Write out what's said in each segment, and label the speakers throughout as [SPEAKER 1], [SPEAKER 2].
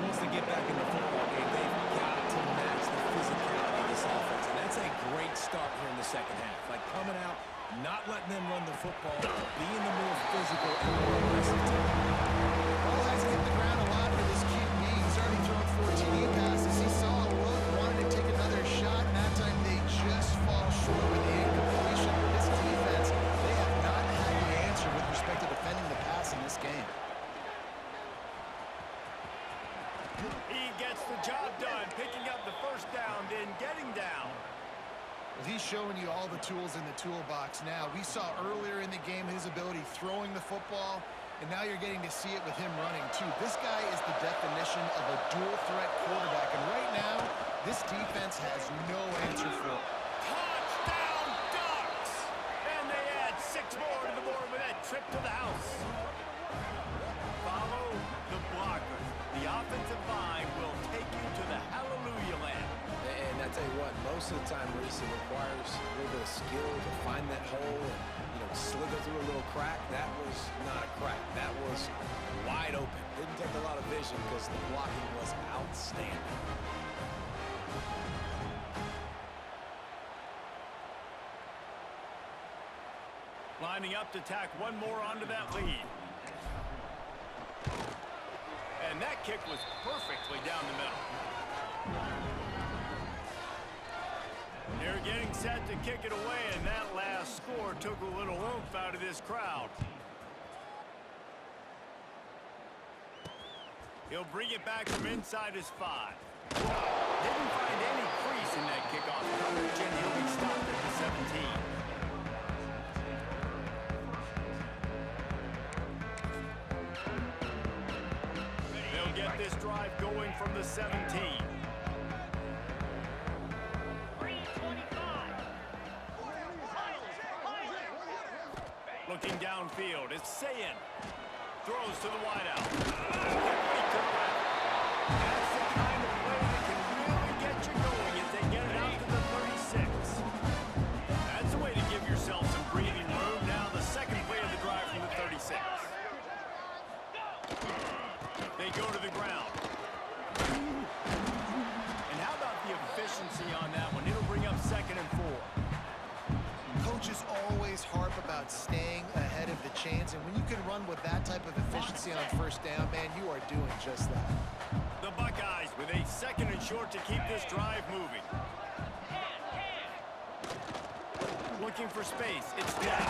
[SPEAKER 1] wants to get back in the football game, they've got to match the physicality of this offense. And that's a great start here in the second half. Like coming out, not letting them run the football, being the more physical and more aggressive team.
[SPEAKER 2] Ball hasn't hit the ground a lot for this QB. He's already thrown 4 TD passes. He saw a look, wanted to take another shot, and that time they just fall short with the incompletion. But this defense, they have not had the answer with respect to defending the pass in this game.
[SPEAKER 3] He gets the job done, picking up the first down, then getting down.
[SPEAKER 2] Well, he's showing you all the tools in the toolbox now. We saw earlier in the game his ability throwing the football, and now you're getting to see it with him running, too. This guy is the definition of a dual-threat quarterback, and right now, this defense has no answer for it.
[SPEAKER 3] Touchdown, Ducks! And they add 6 more to the board with that trip to the house. Follow the blockers. The offensive line will take you to the hallelujah land.
[SPEAKER 1] And I tell you what, most of the time, Reese, it requires a little bit of skill to find that hole and, slither through a little crack. That was not a crack. That was wide open. Didn't take a lot of vision because the blocking was outstanding.
[SPEAKER 3] Lining up to tack one more onto that lead. And that kick was perfectly down the middle. They're getting set to kick it away, and that last score took a little oomph out of this crowd. He'll bring it back from inside his 5. Didn't find any crease in that kickoff coverage, and he'll be stopped at the 17. They'll get this drive going from the 17. Looking downfield, it's Sayin. Throws to the wideout. That's the kind of play that can really get you going as they get it out to the 36. That's the way to give yourself some breathing room. Now the second play of the drive from the 36. They go to the ground. And how about the efficiency on that one? It'll bring up 2nd and 4.
[SPEAKER 2] Coaches always harp about staying ahead of the chains, and when you can run with that type of efficiency on first down, man, you are doing just that.
[SPEAKER 3] The Buckeyes with a 2nd and short to keep this drive moving. Looking for space. It's down.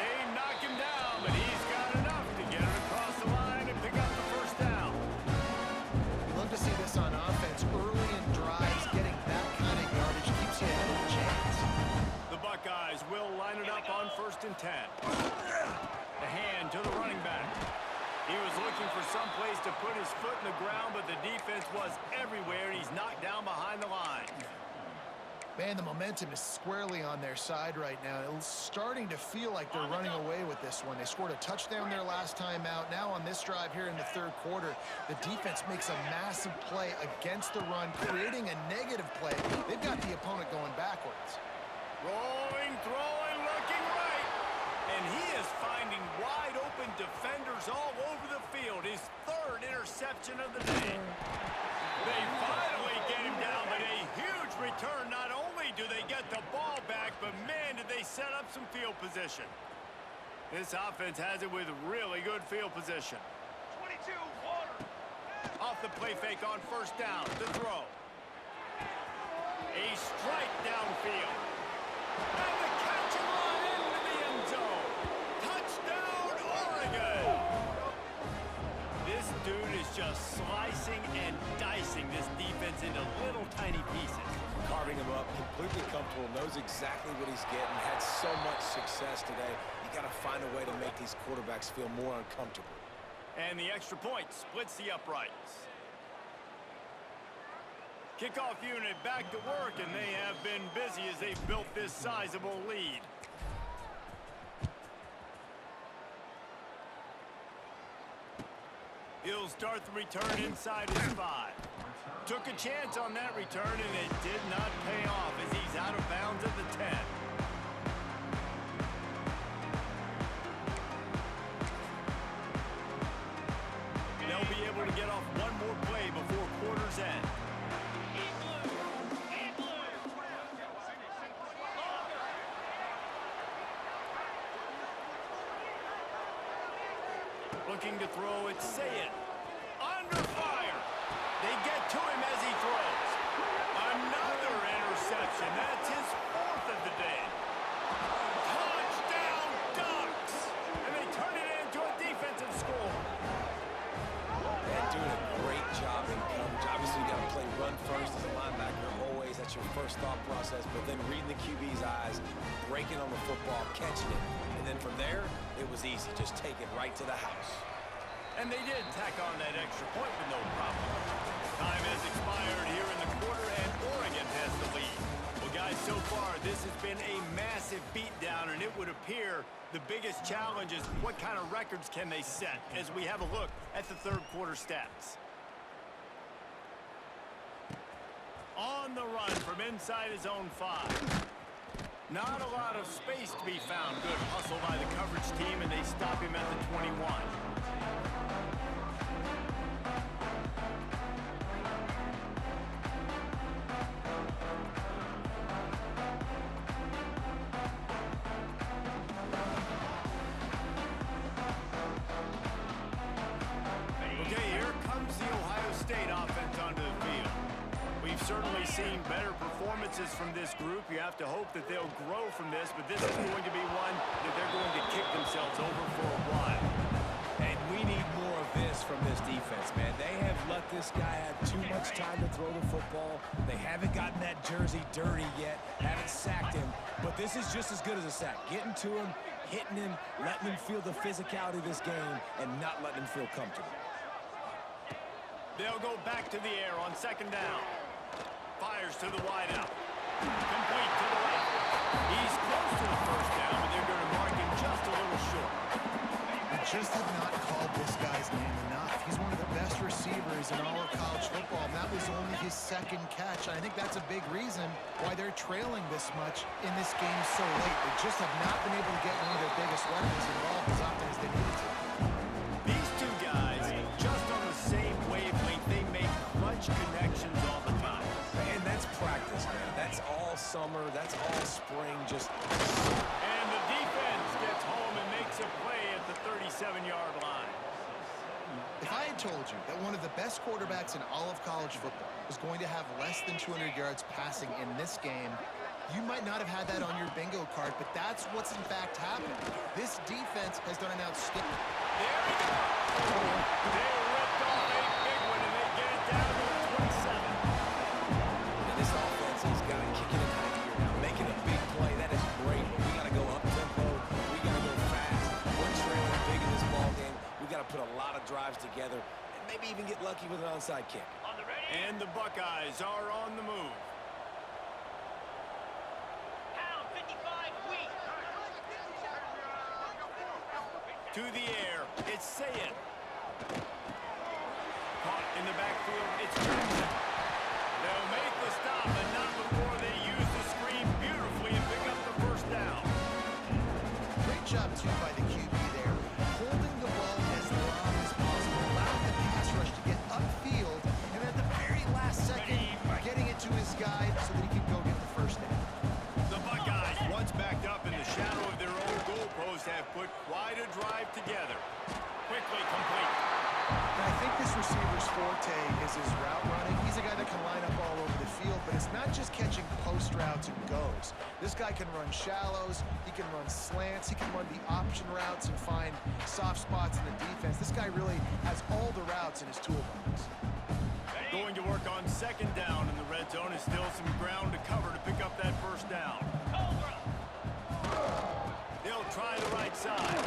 [SPEAKER 3] They knock him down, but he's got enough to get it across the line and pick up the first down.
[SPEAKER 2] You love to see this on offense. Early in drives, getting that kind of yardage keeps you ahead of the chains.
[SPEAKER 3] The Buckeyes will line it up on 1st and 10. The hand to the running back. He was looking for some place to put his foot in the ground, but the defense was everywhere, and he's knocked down behind the line.
[SPEAKER 2] Man, the momentum is squarely on their side right now. It's starting to feel like they're running away with this one. They scored a touchdown their last time out. Now on this drive here in the 3rd quarter, the defense makes a massive play against the run, creating a negative play. They've got the opponent going backwards.
[SPEAKER 3] Rolling, throwing, looking right. And he is finding wide open defenders all over the field. His 3rd interception of the day. They finally get him down, but a huge return. Not only do they get the ball back, but man, did they set up some field position. This offense has it with really good field position. 22, water. Off the play fake on 1st down, the throw. A strike downfield. And the catch and run into the end zone. Touchdown, Oregon. This dude is just slicing and dicing this defense into little tiny pieces.
[SPEAKER 1] Carving him up, completely comfortable, knows exactly what he's getting, had so much success today. You got to find a way to make these quarterbacks feel more uncomfortable.
[SPEAKER 3] And the extra point splits the uprights. Kickoff unit back to work, and they have been busy as they've built this sizable lead. He'll start the return inside his 5. Took a chance on that return, and it did not pay off as he's out of bounds at the 10. They'll be able to get Looking to throw, it's Sayed. Under fire. They get to him as he throws. Another interception. That's his fourth of the day. Touchdown Ducks! And they turn it into a defensive score.
[SPEAKER 1] And doing a great job in coverage. Obviously, you got to play run first as a linebacker. Always, that's your first thought process. But then reading the QB's eyes, breaking on the football, catching it. And then from there, it was easy. Just take it right to the house.
[SPEAKER 3] And they did tack on that extra point with no problem. Time has expired here in the quarter, and Oregon has the lead. Well, guys, so far, this has been a massive beatdown, and it would appear the biggest challenge is what kind of records can they set as we have a look at the third quarter stats. On the run from inside his own 5. Not a lot of space to be found. Good hustle by the coverage team, and they stop him at the 21. Okay, here comes the Ohio State offense onto the field. We've certainly seen better performances from this group. You have to hope that they'll grow from this, but this is going to be one that they're going to kick themselves over for a while.
[SPEAKER 1] And we need more of this from this defense, man. They have let this guy have too much time to throw the football. They haven't gotten that jersey dirty yet, haven't sacked him, but this is just as good as a sack. Getting to him, hitting him, letting him feel the physicality of this game, and not letting him feel comfortable.
[SPEAKER 3] They'll go back to the air on second down. Fires to the wideout. Complete to the left. He's close to the first down, but they're going to mark him just a little short.
[SPEAKER 2] They just have not called this guy's name enough. He's one of the best receivers in all of college football, and that was only his second catch. I think that's a big reason why they're trailing this much in this game so late. They just have not been able to get one of their biggest weapons involved as often as they needed to.
[SPEAKER 3] These two guys, just on the same wavelength, they make clutch connections all the time.
[SPEAKER 1] And that's practice, man. That's all summer. That's all spring. Just.
[SPEAKER 3] And the defense gets home and makes a play at the 37-yard line.
[SPEAKER 2] If I had told you that one of the best quarterbacks in all of college football was going to have less than 200 yards passing in this game, you might not have had that on your bingo card, but that's what's in fact happened. This defense has done an outstanding.
[SPEAKER 3] There we go. They ripped off a big one, and they get it down to the 27.
[SPEAKER 1] And this offense has got to kick it in high gear now. Making a big play, that is great, but we got to go up-tempo. We got to go fast. We're trailing big in this ball game. We got to put a lot of drives together and maybe even get lucky with an onside kick.
[SPEAKER 3] And the Buckeyes are on the move. To the air, it's Sayed. Caught in the backfield, it's Jackson. They'll make the stop, but not before they use the screen beautifully and pick up the first down.
[SPEAKER 2] Great job, too, by the QB there. Holding the ball as long as possible, allowing the pass rush to get upfield, and at the very last second, getting it to his guy so that he can go get the first down.
[SPEAKER 3] The Buckeyes, once backed up in the shadow of their own goalpost, have put quite a drive together. Quickly complete.
[SPEAKER 2] And I think this receiver's forte is his route running. He's a guy that can line up all over the field, but it's not just catching post routes and goes. This guy can run shallows, he can run slants, he can run the option routes and find soft spots in the defense. This guy really has all the routes in his toolbox.
[SPEAKER 3] Going to work on second down in the red zone is still some ground to cover to pick up that first down. They'll try the right side.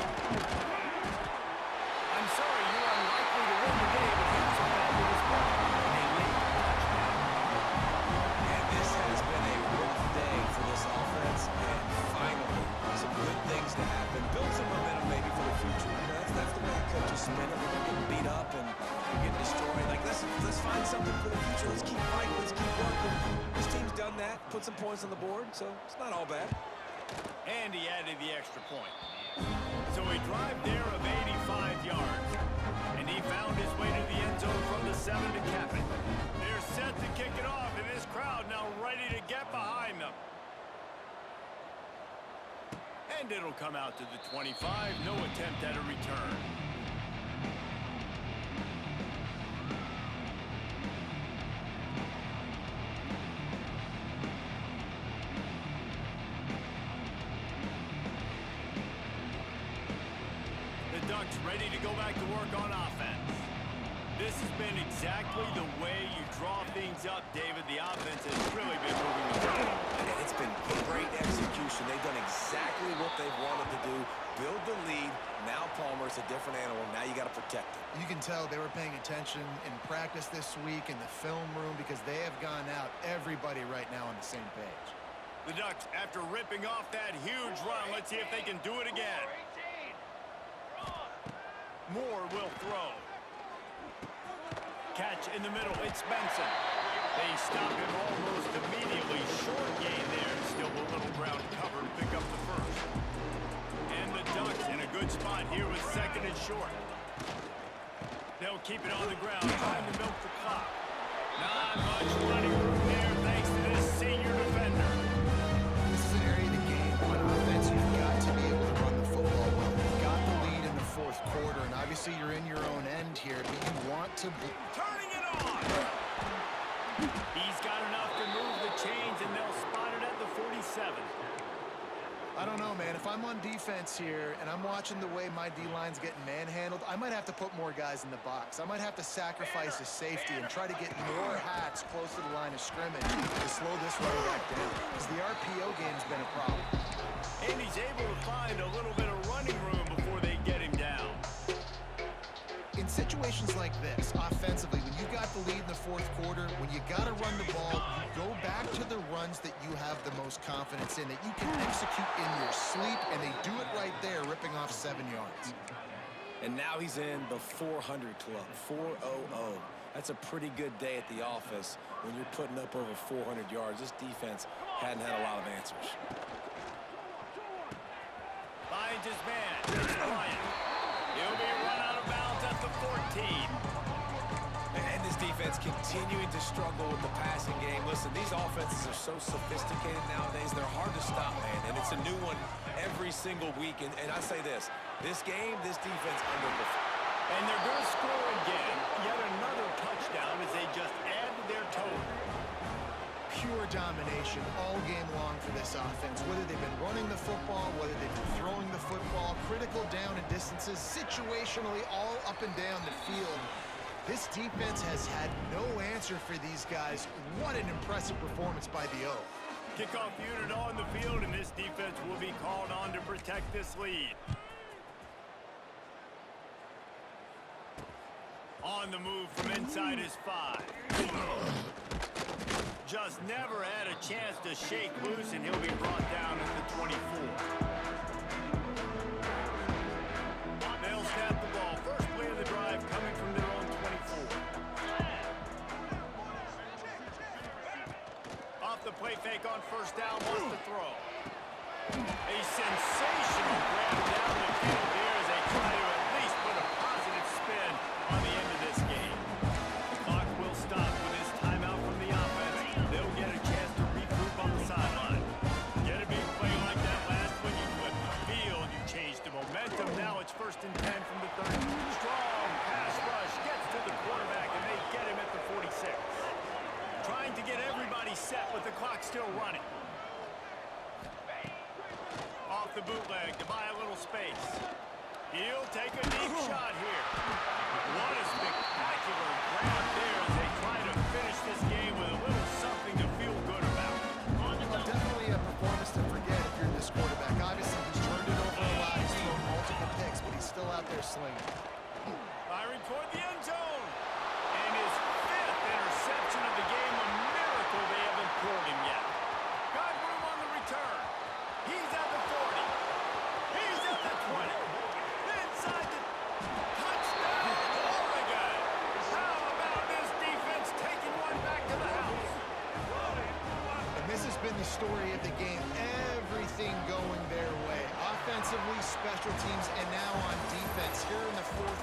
[SPEAKER 3] I'm sorry, you're unlikely to win the game if that's what that is.
[SPEAKER 1] And this has been a rough day for this offense, and finally, some good things to happen. Build some momentum maybe for the future. You know, that's the way the coaches spin it. They're getting beat up and getting destroyed. Like, let's find something for the future. Let's keep fighting. Let's keep working. This team's done that, put some points on the board, so it's not all bad.
[SPEAKER 3] And he added the extra point. So a drive there of 85 yards. And he found his way to the end zone from the 7 to cap it. They're set to kick it off, and this crowd now ready to get behind them. And it'll come out to the 25. No attempt at a return. ready to go back to work on offense. This has been exactly the way you draw things up, David. The offense has really been moving the ball.
[SPEAKER 1] And it's been great execution. They've done exactly what they've wanted to do. Build the lead. Now Palmer's a different animal. Now you got to protect him.
[SPEAKER 2] You can tell they were paying attention in practice this week in the film room because they have gone out, everybody right now on the same page.
[SPEAKER 3] The Ducks, after ripping off that huge run, let's see if they can do it again. Moore will throw. Catch in the middle, it's Benson. They stop him almost immediately. Short gain there, still a little ground cover to pick up the first. And the Ducks in a good spot here with second and short. They'll keep it on the ground, trying to milk the clock. Not much running room there thanks to this senior defender.
[SPEAKER 2] This is an area of the game. On offense, you've got to be able to run the football well. You've got the lead in the fourth quarter, and obviously you're in your own end here, but you want to be...
[SPEAKER 3] Turning it on! He's got enough to move the chains, and they'll spot it at the 47.
[SPEAKER 2] I don't know, man. If I'm on defense here and I'm watching the way my D-line's getting manhandled, I might have to put more guys in the box. I might have to sacrifice a safety and try to get more hats close to the line of scrimmage to slow this running back down, because the RPO game's been a problem.
[SPEAKER 3] And he's able to find a little bit of running room before they get him down.
[SPEAKER 2] In situations like this, offensively, when you got the lead in the fourth quarter, when you got to run the ball, you go back to the runs that you have the most confidence in, that you can execute in your sleep, and they do it right there, ripping off 7 yards.
[SPEAKER 1] And now he's in the 400 club, 400. That's a pretty good day at the office when you're putting up over 400 yards. This defense hadn't had a lot of answers.
[SPEAKER 3] Finds his man. It's Bryant. He'll be run out of bounds at the 14.
[SPEAKER 1] And this defense continuing to struggle with the passing game. Listen, these offenses are so sophisticated nowadays. They're hard to stop, man. And it's a new one every single week. And I say this game, this defense underperformed.
[SPEAKER 3] And they're going to score again. Yet another touchdown as they just add to their total.
[SPEAKER 2] Pure domination all game long for this offense. Whether they've been running the football, whether they've been throwing the football, critical down and distances, situationally all up and down the field. This defense has had no answer for these guys. What an impressive performance by the O.
[SPEAKER 3] Kickoff unit on the field, and this defense will be called on to protect this lead. On the move from inside his 5. Just never had a chance to shake loose, and he'll be brought down at the 24. They'll snap the ball. First play of the drive coming from their own 24. Off the play fake on first down, wants to throw. A sensational grab down the field here as they try to at least put a positive spin on the end of this game. The clock will stop with this timeout from the offense. They'll get a chance to regroup on the sideline. Get a big play like that last when you flip the field. You change the momentum. Now it's 1st and 10 from the 30. Strong pass rush gets to the quarterback, and they get him at the 46. Trying to get everybody set with the clock still running. Off the bootleg to buy a little space. He'll take a deep shot here. What a spectacular grab there as they try to finish this game with a little something to feel good about.
[SPEAKER 2] Well, definitely a performance to forget if you're this quarterback. Obviously, he's turned it over a lot. He's thrown multiple picks, but he's still out there slinging.
[SPEAKER 3] Firing toward the end zone. And his 5th interception of the game. A miracle they haven't pulled him yet. Got room on the return. He's at the 40. He's at the 20. Inside the touchdown, Oregon. How about this defense taking one back to the house?
[SPEAKER 2] And this has been the story of the game. Everything going their way. Offensively, special teams, and now on defense here in the fourth